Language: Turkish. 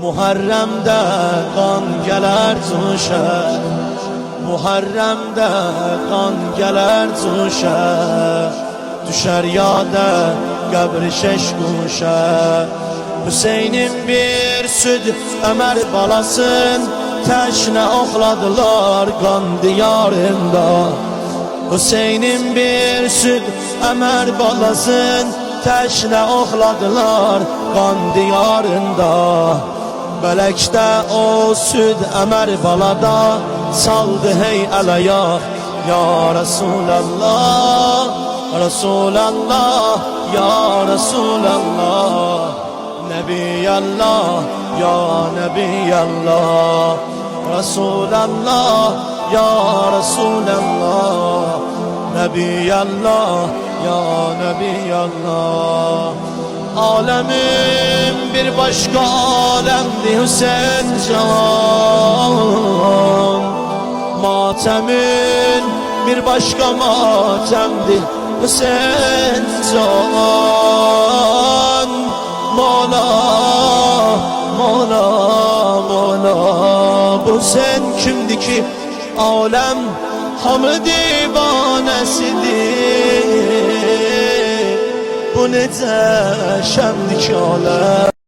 Muharrem'de kan geler tuşa, Muharrem'de kan geler tuşa, düşer yada qəbri şeş kuşa. Hüseyin'in bir süd Ömer balasın, teşne oxladılar kan diyarında. Hüseyin'in bir süd Ömer balasın, teşne oxladılar kan diyarında. Bələkdə o süd Ömer balada, saldı hey əlaya. Ya Resulallah, Resulallah, Ya Resulallah, Nebiyallah, Ya Nebiyallah, Resulallah, Ya Resulallah, Nebiyallah, Ya Nebiyallah. Alemin bir başka alemdi Hüseyin can, matemin bir başka matemdi Hüseyin can. Mola, Mola, Mola, bu sen kimdi ki alem hamı divanesidir? Bu necə şəmdi ki aləm.